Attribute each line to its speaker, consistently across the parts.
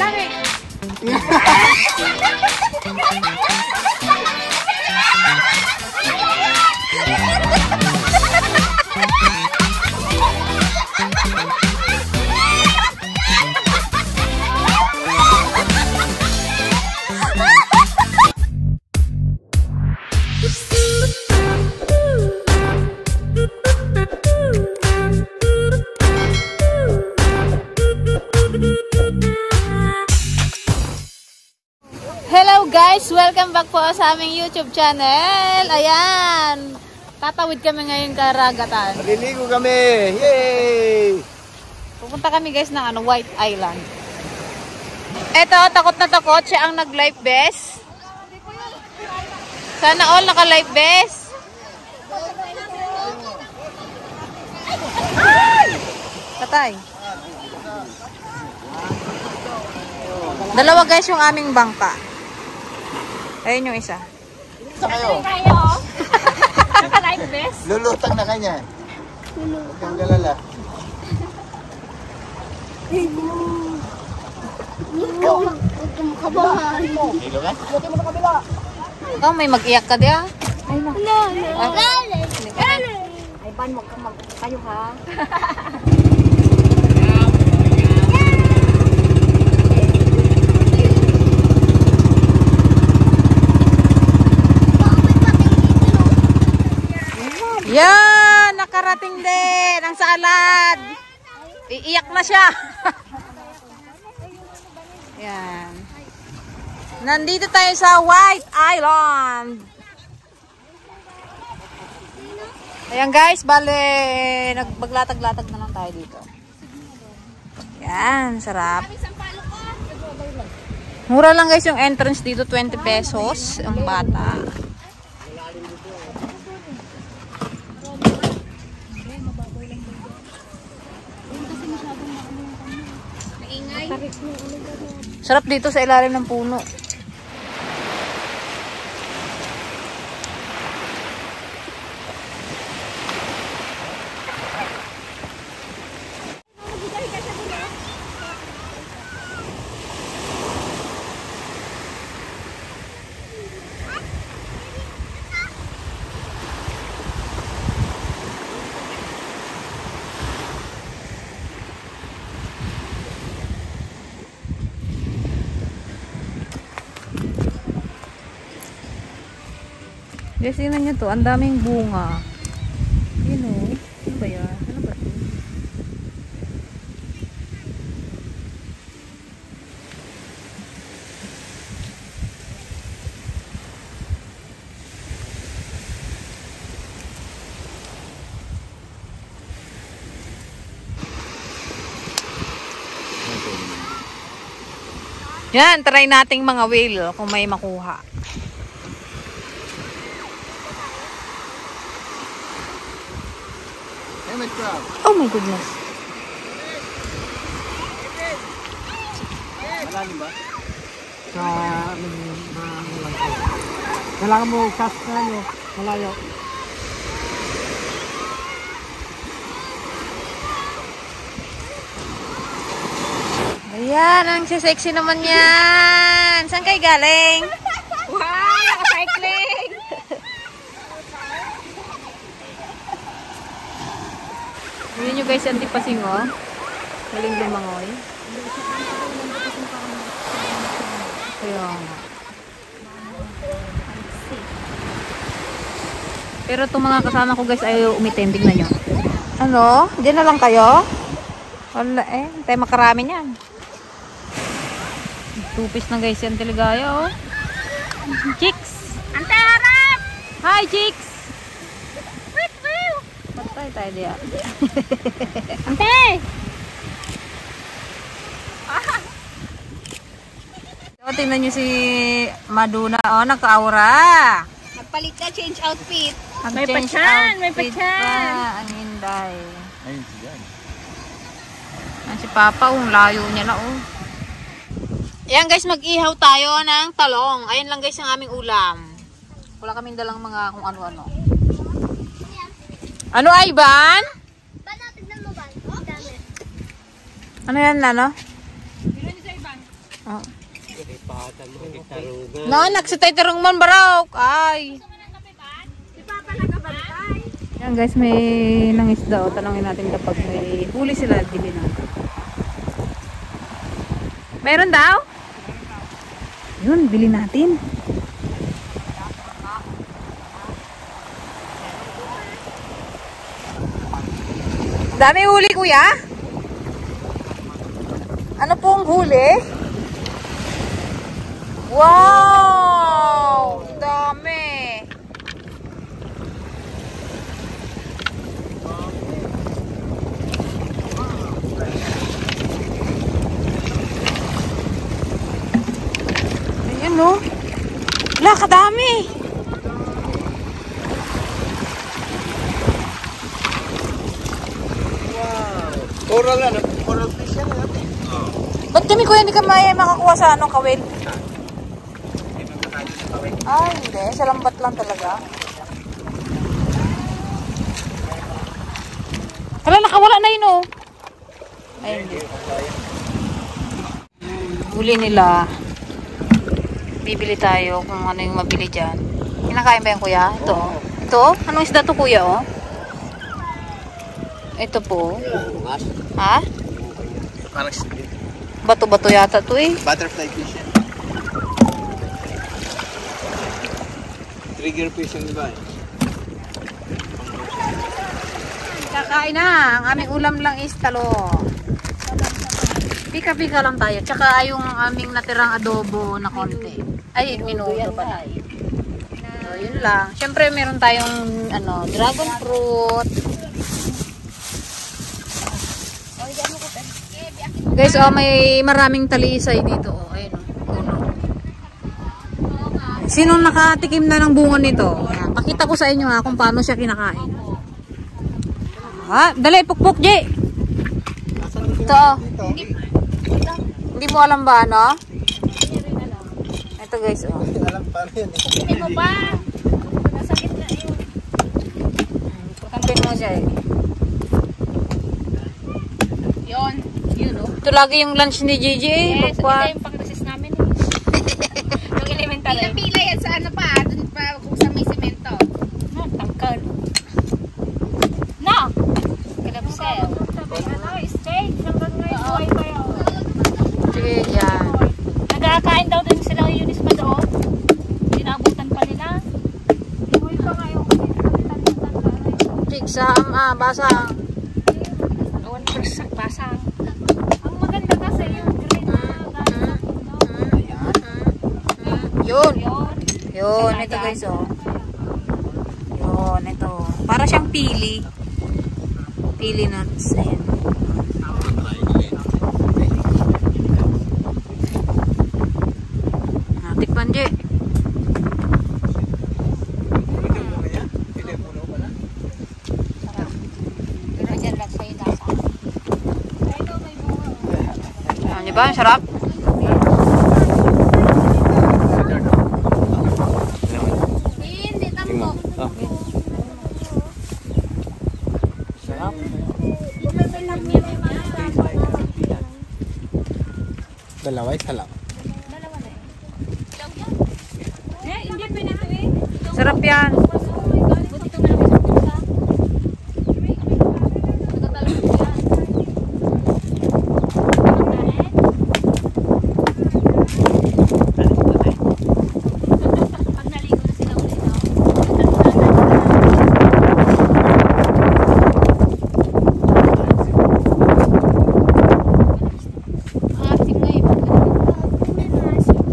Speaker 1: Dami.
Speaker 2: Hello guys! Welcome back po sa aming YouTube channel. Ayan! Tatawid kami ngayon karagatan.
Speaker 3: Maliligo kami! Yay!
Speaker 2: Pupunta kami guys ng White Island. Eto, takot na takot. Siya ang nag-life vest. Sana all naka-life vest. Patay. Dalawa guys yung aming bangka. Ayun yung isa.
Speaker 3: Isa kayo.
Speaker 1: Naka-life vest.
Speaker 3: Lulutang na kanya. Huwag kang galala. Hilo ka?
Speaker 2: Oh, may mag-iyak ka diya.
Speaker 1: Ay, ban mo kayo ha.
Speaker 2: Yan! Nakarating din ang salad. Iiyak na siya. Yan. Nandito tayo sa White Island. Ayan guys, bale, nagbaglatag-latag na lang tayo dito. Yan, sarap. Mura lang guys yung entrance dito, 20 pesos ang bata. Sarap dito sa ilalim ng puno. Guys, tingnan nyo to. Ang daming bunga. Yun o. Ano ba yan? Ano ba ito? Yan, try nating mga whale kung may makuha. Oh my goodness.
Speaker 3: Malalim ba?
Speaker 4: Kailangan mo cast na nyo, malayo.
Speaker 2: Ayan, ang sexy naman yan. Saan kayo galing?
Speaker 1: Wow, naka-cycling.
Speaker 2: Yun nyo guys, antipasing oh. Galing lumangoy. Kaya nga. Pero itong mga kasama ko guys ay umitim. Tignan nyo. Ano? Diyan na lang kayo? Wala eh. Tayo makarami niyan. Tupis na guys yan Teligaya oh. Chicks!
Speaker 1: Ante, harap!
Speaker 2: Hi chicks! Patay tayo diya.
Speaker 1: Ante!
Speaker 2: So, tingnan nyo si Maduna. Oh, nagka-aura.
Speaker 1: Nagpalit ka, change outfit.
Speaker 2: May
Speaker 1: pachan, may
Speaker 2: outfit
Speaker 1: pachan.
Speaker 2: pa. Ang hinday.
Speaker 3: Ayun siya.
Speaker 2: Yan si Papa, layo niya na oh. Ayan guys, mag-ihaw tayo ng talong. Ayan lang guys ang aming ulam. Wala kaming dalang mga kung ano-ano. Ano ay, Ban?
Speaker 1: Ban, tignan mo, Ban. Ang dami.
Speaker 2: Ano yan, ano? Ah. Nanak sa tayo tarong man baraw. Ay. Yan guys, may nangisda. O, tanongin natin kapag may huli sila, bili natin. Meron daw? Yun, bili natin. Dami huli, kuya? Ano pong huli? Wow! Dami! Ayan, no? Wala, kadami!
Speaker 3: Coral ano? Coral fish yan natin.
Speaker 2: Ba't kami kuya hindi ka makakuha sa anong kawil? Ay, hindi. Sa lambat lang talaga. Hala, nakawala na yun, oh. Ay, hindi. Huli nila. Bibili tayo kung ano yung mabili dyan. Kinakain ba yan, kuya? Ito. Ito? Anong isda to, kuya, oh? Ito po. Ha?
Speaker 3: Parang
Speaker 2: Bato-bato yata to eh.
Speaker 3: butterfly fish yan. Trigger fish yung iba.
Speaker 2: Kakain na. Ang aming ulam lang is talong. Pika-pika lang tayo. Tsaka yung aming natirang adobo na konti. Ay, minuto pa. So, yun lang. Siyempre, meron tayong dragon fruit. Guys, may maraming talisay dito. Ayun, puno. Sino nakatikim na ng bunga nito? Ayan, pakita ko sa inyo kung paano siya kinakain. Dali, pukpuk, J. Ito. Hindi mo alam ba, ano? Ito, guys, oh.
Speaker 3: Alam paano yan eh.
Speaker 1: Hindi mo ba? Nasakit na yun.
Speaker 2: Pagkampin mo siya eh.
Speaker 1: Yun. Yun, oh.
Speaker 2: Ito lagi yung lunch ni Gigi eh.
Speaker 1: Yes, ito
Speaker 2: Pagkwat.
Speaker 1: yung pang-resist namin. Yung elementary. Pila-pila yan sa ano pa. Doon pa kung sa may semento. No, tangkal. No! Kalapsel. Stage. Hanggang ngayon buhay pa yun.
Speaker 2: Sige, yan.
Speaker 1: Nagkakain daw din sila yung Eunice pa doon. Dinabutan pa nila. Buhay pa ngayon.
Speaker 2: Chik, sa basang.
Speaker 1: 1% pasang. Ang maganda kasi yung green na
Speaker 2: Yun.
Speaker 1: yun.
Speaker 2: Yun, ito guys, oh. Yun, ito. Para siyang pili. Pili nuts. Ayan. Tikpan, Je.
Speaker 1: Pero dyan lang sa'yo nasa.
Speaker 2: Di ba? Ang sarap.
Speaker 1: Hindi, tampo.
Speaker 3: Sarap. Dalawa isa lang.
Speaker 1: Hindi, pinito eh.
Speaker 2: Sarap yan.
Speaker 1: Buti ito na lang sa nagtatalong ko yan. Pag naligo na sila ulit, no? Asim na eh.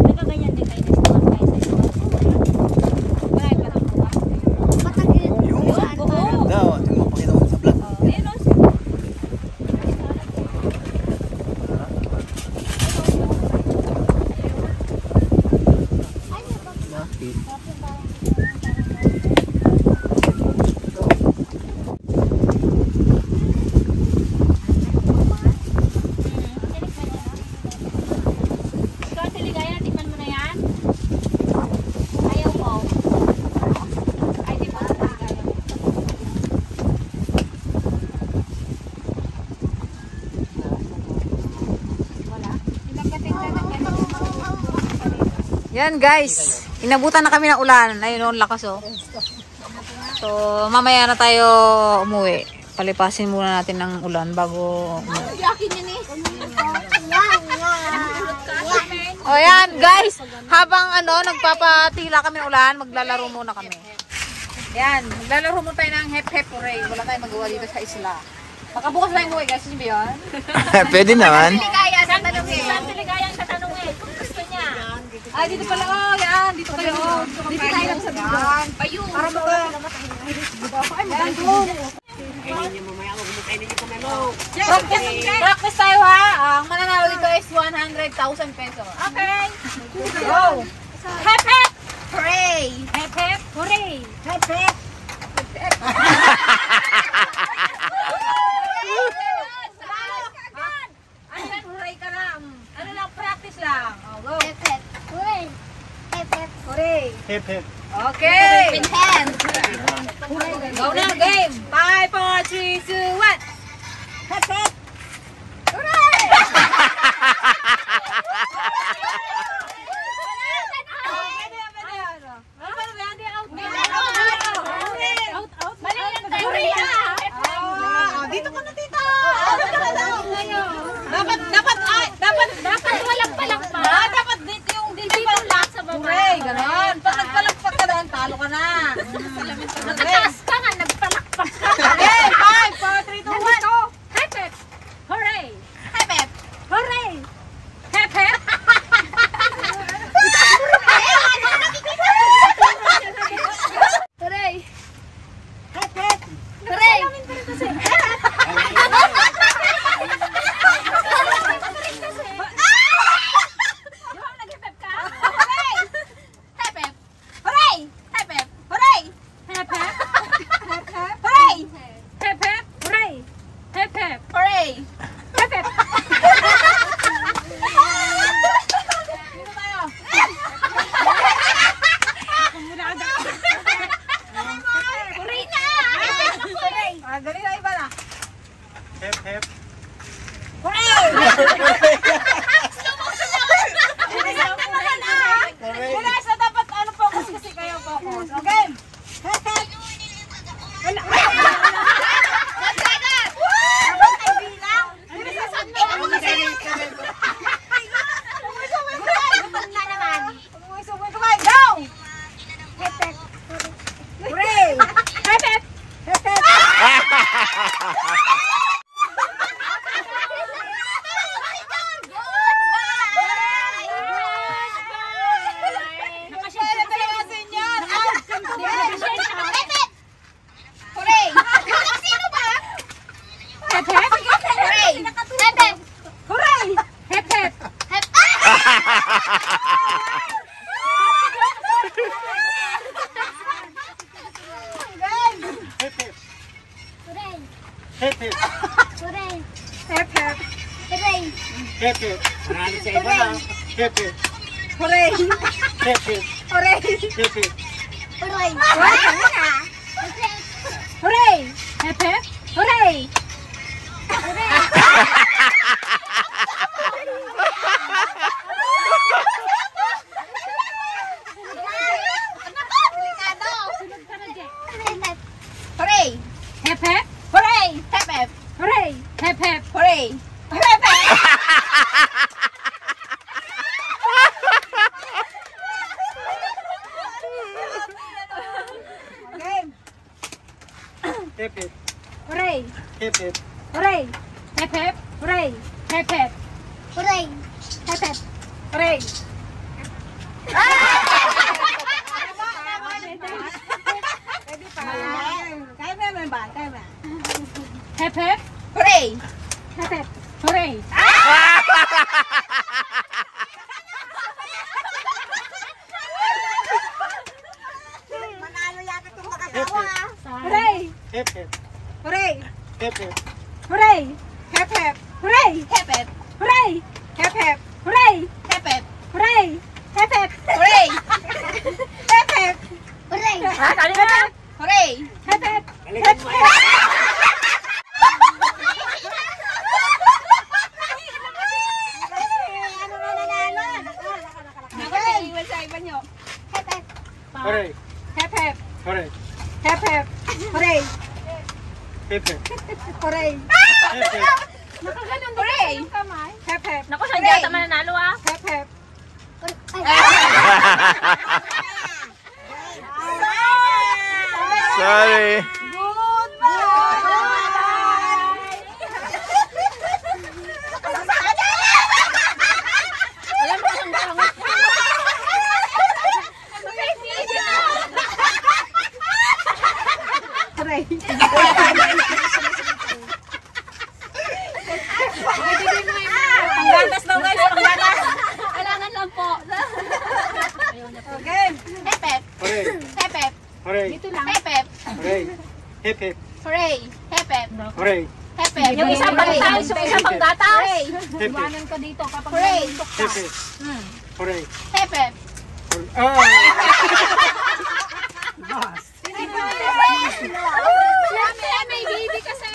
Speaker 1: Nagaganyan din kayo na sa mga kayo sa iyo. Marami pa lang buka.
Speaker 2: Yan guys, inabutan na kami ng ulan. Ayun, ang lakas oh. So, mamaya na tayo umuwi. Palipasin muna natin ng ulan bago umuwi. O yan guys, habang nagpapatila kami ng ulan, maglalaro muna kami. Yan, maglalaro muna tayo ng hep-hep hooray. Wala tayong magawa dito sa isla. Baka bukas na yung buhay guys, hindi ba yun?
Speaker 3: Pwede naman.
Speaker 1: Ligaya sa tanongin. Saan ligaya sa tanongin? Kung gusto niya.
Speaker 2: Ay, dito pala oh, yan, dito kayo oh. Dito tayo sa bigan.
Speaker 1: Payo.
Speaker 2: Para mo yan, practice tayo ha. Ang mananalo dito is 100,000 pesos.
Speaker 1: Okay.
Speaker 2: Go!
Speaker 1: Hep hep. Hooray. Hep hep. Hooray. Hep hep.
Speaker 2: Hooray ka na. Ano lang, practice lang. Oh, go.
Speaker 1: Hep hep. Hooray. Hep hep.
Speaker 2: Hooray.
Speaker 3: Hip hip.
Speaker 2: Okay.
Speaker 1: Open hand.
Speaker 2: Go na, game. 5, 4, 3, 2, 1.
Speaker 1: Hep hep.
Speaker 2: Dito ka na, tita. Dapat walang palakpak. Dapat dito yung dito palakpak sa baba. Hooray, ganon. Pag nagpalakpak ka doon, talo ka na.
Speaker 1: Nakataas ka nga, nagpalakpak ka.
Speaker 2: Okay, 5, 4, 3, 2, 1.
Speaker 1: Hep hep. Hooray.
Speaker 2: Hep, hep.
Speaker 1: Hooray. Hep hep. Hooray. Hep hep. Hooray.
Speaker 2: Dali na, iba na.
Speaker 3: Hip hip.
Speaker 2: Guys, na dapat focus kasi kayo focus. Okay?
Speaker 3: Hip hip. Hip hip. Marami sa iba na. Hip hip.
Speaker 2: Hooray!
Speaker 3: Hip hip.
Speaker 2: Hooray!
Speaker 3: Hip hip.
Speaker 1: Hooray!
Speaker 2: Hooray! Hep hep! Hooray!
Speaker 1: Hooray!
Speaker 2: Hep hep!
Speaker 1: Hooray! Hep hep!
Speaker 2: Hooray! Hep hep!
Speaker 1: Hooray! Hep hep!
Speaker 2: Game!
Speaker 3: Hip hip.
Speaker 2: Hooray!
Speaker 3: Hip hip.
Speaker 2: Hooray! Hep hep! Hooray! Hep hep!
Speaker 1: Hooray! Hep hep!
Speaker 2: Hooray! Pwede pa. Kaya mo naman ba? Kaya mo. Hep hep!
Speaker 1: Hooray!
Speaker 2: Hep hep! Hooray!
Speaker 1: Manalo yata itong
Speaker 3: Hip
Speaker 1: makagawa.
Speaker 3: hip.
Speaker 2: Hooray!
Speaker 3: Hip hip.
Speaker 2: Hooray!
Speaker 3: Hip hip.
Speaker 2: Hooray! Hep hep! Hooray!
Speaker 1: Hep hep!
Speaker 2: Hooray! Hep hep! Hooray!
Speaker 1: Hep hep!
Speaker 2: Hooray! Hep hep!
Speaker 1: Hooray!
Speaker 2: Hep hep!
Speaker 1: Hooray!
Speaker 2: Hep hep!
Speaker 1: Hooray!
Speaker 2: Hep hep!
Speaker 3: Galingan mo yan.
Speaker 1: Ano na nanalo? Bilisan nyo. Hep, hep.
Speaker 3: Hooray.
Speaker 1: Hep, hep.
Speaker 3: Hooray.
Speaker 1: Hep, hep. Hooray.
Speaker 3: Hip hip.
Speaker 1: Hooray.
Speaker 3: Hip hip.
Speaker 1: Nakaganon din kayo yung kamay. Hep, hep.
Speaker 2: Naku, saan yata mananalo ah?
Speaker 1: Hep, hep.
Speaker 5: Sorry.
Speaker 2: Panggatas daw guys, panggatas.
Speaker 1: Kailangan lang po. Okay. Hep, hep.
Speaker 3: Hooray.
Speaker 1: Hep, hep.
Speaker 3: Hooray.
Speaker 1: Dito lang. Hep, hep.
Speaker 3: Hooray. Hip hip.
Speaker 1: Hooray. Hep, hep.
Speaker 3: Hooray.
Speaker 1: Hep, hep.
Speaker 2: Yung isang panggatas, yung isang panggatas.
Speaker 1: Hooray.
Speaker 3: Hip hip.
Speaker 1: Iwanan ka dito kapag nanuntok ka.
Speaker 3: Hip hip. Hooray.
Speaker 1: Hep, hep.
Speaker 3: Oh!
Speaker 1: Siyempre, may baby kasi.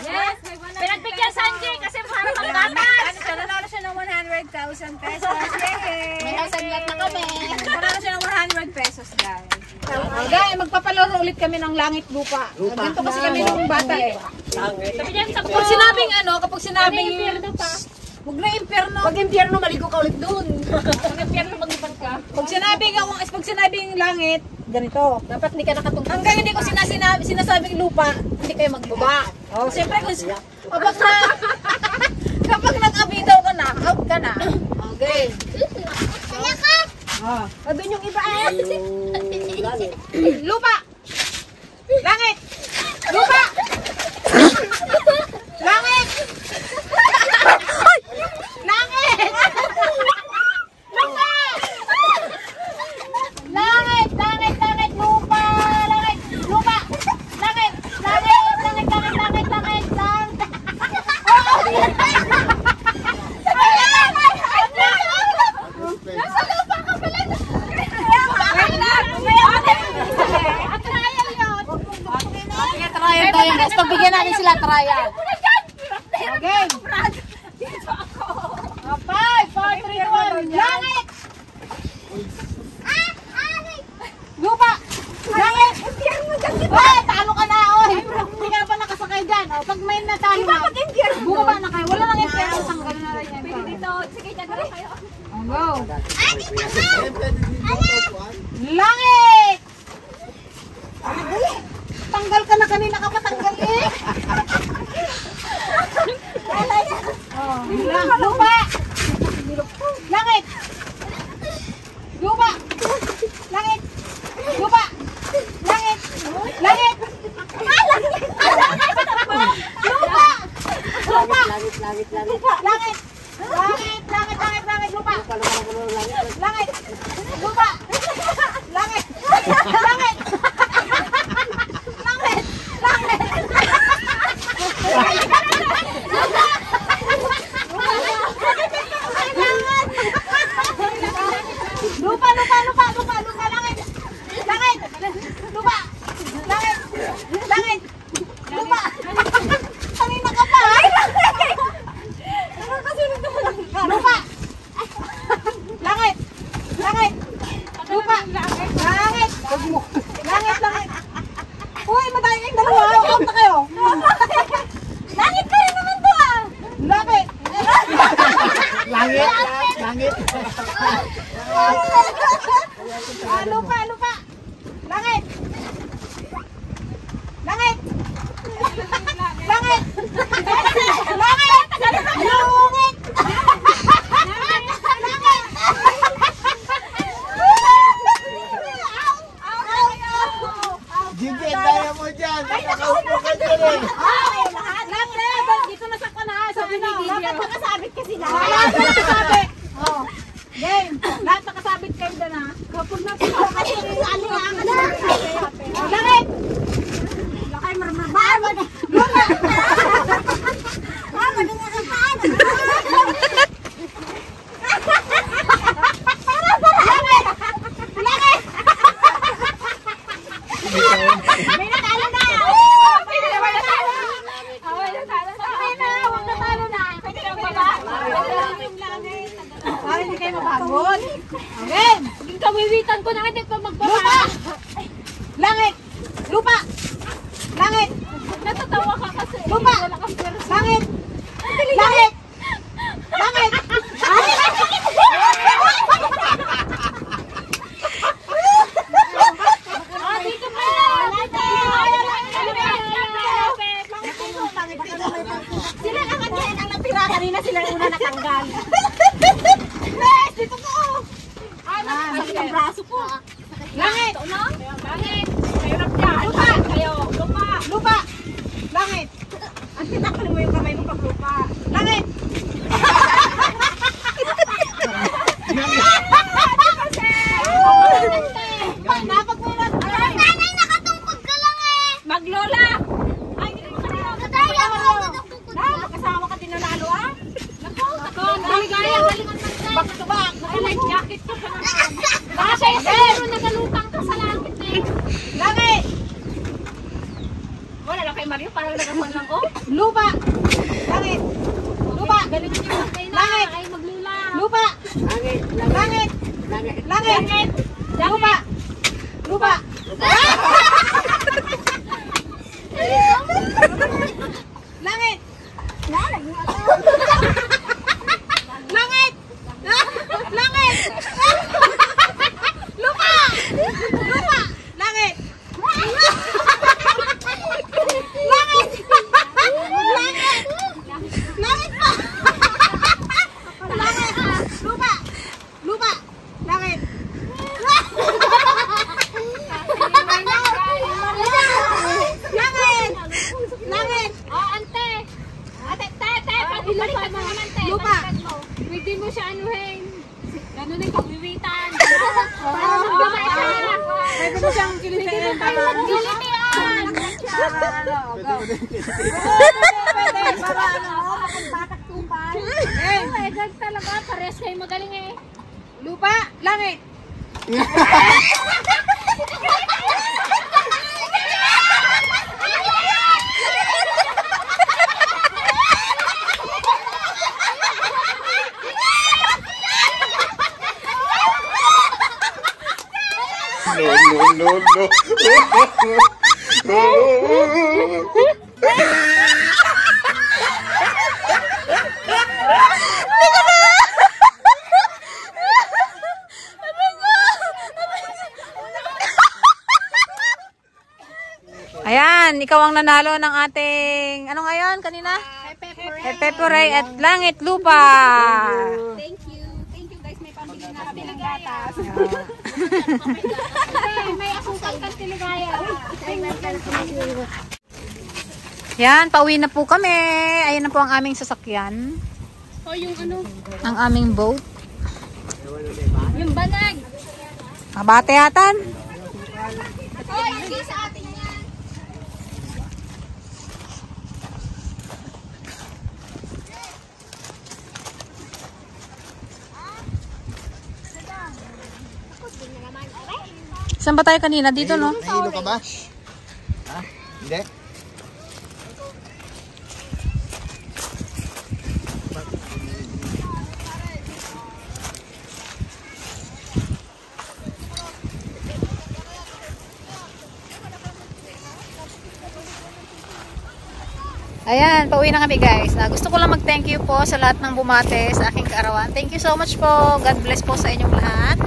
Speaker 2: Yes. Pinagbigyan Sanjay kasi parang panggatas.
Speaker 1: Nanalo siya ng 100,000 pesos. Yay! May nasaglat na kami. Nanalo siya ng 100 pesos, guys. Okay, magpapalaro ulit kami ng langit lupa. Ganito kasi kami nung bata eh.
Speaker 2: Sabi niya,
Speaker 1: Kapag sinabing ano, kapag sinabing... Huwag na impyerno. Pag impyerno, maligo ka ulit dun.
Speaker 2: pag impyerno maglipat ka.
Speaker 1: Pag sinabing langit, ganito.
Speaker 2: Dapat hindi ka nakatungkol.
Speaker 1: Hanggang hindi ko sinasabing lupa, hindi kayo magbaba. Oh, siyempre kapag nag-abitaw ka na, out ka na. Okay. Oh. Doon yung iba ay. Lupa. Langit. Lupa. Langit. Langit. Lupa. Langit, langit, langit, lupa. Langit, lupa. Langit, langit, langit, langit, langit, langit, langit. Nasa lupa ka pala. Trial yun.
Speaker 2: Sige, trial tayo guys. Pagbigyan natin sila trial.
Speaker 1: Okay. 5, 4, 3, 2, 1. Langit! Lupa! Langit! Ay, talo ka na, oy! Hindi ka na pa nakasakay dyan. O, pag may natalo na, bumaba na kayo. Wala lang yung pera. Tanggal na rin yan. Pwede dito. Sige, dyan na kayo. Go! Langit! Tanggal ka na kanina ka pa tanggal eh. Lupa! Langit! Lupa! Langit! Lupa! Langit! Langit! Lupa! Lupa! Langit! Langit! Langit! Langit! Langit! Langit! Langit! Langit! Lupa! Langit! Lupa! Langit! Langit! Langit! Langit! Lupa, lupa, lupa, lupa, lupa, langit. Langit. Lupa. Langit. Langit. Lupa. Kanina ka pa. Ay, langit. Nakakasunod naman. Lupa. Langit. Langit. Lupa. Langit. Langit, langit. Uy, madami kayong dalawa. Out na kayo. Langit kayo naman to ah. Langit.
Speaker 4: Langit. Langit.
Speaker 1: Lupa, lupa. Langit. Langit. Langit. Langit. Langit.
Speaker 4: Gigi, daya mo dyan. Nakaupo ka dyan eh.
Speaker 1: Langit. Dito na sa kana. Sabi na. Dapat nakasabit kasi na. Lahat nakasabit. Oh. Game. Lahat nakasabit kayo doon ha. Kapag napito kasi alingaan ka na. Langit. Lakay marmar. Lupa. Mama, doon nga sa paan.
Speaker 2: Pagod. Okay.
Speaker 1: Kawiwitan ko na hindi pa magbaba.
Speaker 2: Lupa. Langit. Lupa. Langit.
Speaker 1: Natatawa ka kasi.
Speaker 2: Lupa.
Speaker 1: Wala kang pera.
Speaker 2: Langit. Langit. Langit.
Speaker 1: Dito pa.
Speaker 2: Sila lang ang natira. Kanina sila yung una natanggal. Dito ko. Sakit ang braso ko. Langit.
Speaker 1: Langit. Mahirap yan.
Speaker 2: Lupa.
Speaker 1: Kayo. Lupa.
Speaker 2: Lupa. Langit. Ang tinakal mo yung kamay mo pag lupa. Langit. Napagmulat.
Speaker 1: Nanay, nakatungkod ka lang eh. Maglola. Ay, hindi ko kanina.
Speaker 2: Kaya mo. Kasama ka din nanalo ah.
Speaker 1: Ako, maligaya. Galingan man tayo.
Speaker 2: Back to back.
Speaker 1: Naka-life jacket ko pa naman. Baka sa'yo siguro nagalutang ka sa langit eh.
Speaker 2: Langit.
Speaker 1: Wala lang kay Mario. Parang nagapan lang ko.
Speaker 2: Lupa. Langit. Lupa.
Speaker 1: Galingan yung magkay na.
Speaker 2: Langit.
Speaker 1: Ay, maglula.
Speaker 2: Lupa.
Speaker 4: Langit.
Speaker 2: Langit.
Speaker 4: Langit.
Speaker 2: Langit. Lupa. Lupa. Langit. Langit. Langit. Lupa. Lupa. Langit. Langit. Langit. Langit pa. Langit. Lupa. Lupa. Langit. Langit. Langit.
Speaker 1: Oh, ante. Ate, tete. Pag-ilipad mo naman, te.
Speaker 2: Lupa.
Speaker 1: Baliktad mo. Pwede mo siya anuhin. Ganun yung kawiwitan.
Speaker 2: Pwede mo siyang kilitain para
Speaker 1: Gilitian.
Speaker 2: pwede para ano, makagbatak tumpal.
Speaker 1: Eh, gag talaga. Pares kayo magaling eh.
Speaker 2: Lupa, langit.
Speaker 5: No, no, no, no.
Speaker 2: Ayan, ikaw ang nanalo ng ating, ano ngayon kanina? Pepperay at langit lupa.
Speaker 1: Thank you. Thank you guys. May pambili na kami ng gatas. May asukal kang tiligaya.
Speaker 2: Yan, pauwi na po kami. Ayan na po ang aming sasakyan.
Speaker 1: O yung ano?
Speaker 2: Ang aming boat.
Speaker 1: Yung banag.
Speaker 2: Kabateyatan.
Speaker 1: Oy, hindi sa atin yan.
Speaker 2: Saan ba tayo kanina? Dito, no?
Speaker 4: Nahilo ka ba? Ha? Hindi?
Speaker 2: Ayan, pauwi na kami guys. Gusto ko lang mag-thank you po sa lahat ng bumate sa aking kaarawan. Thank you so much po. God bless po sa inyong lahat.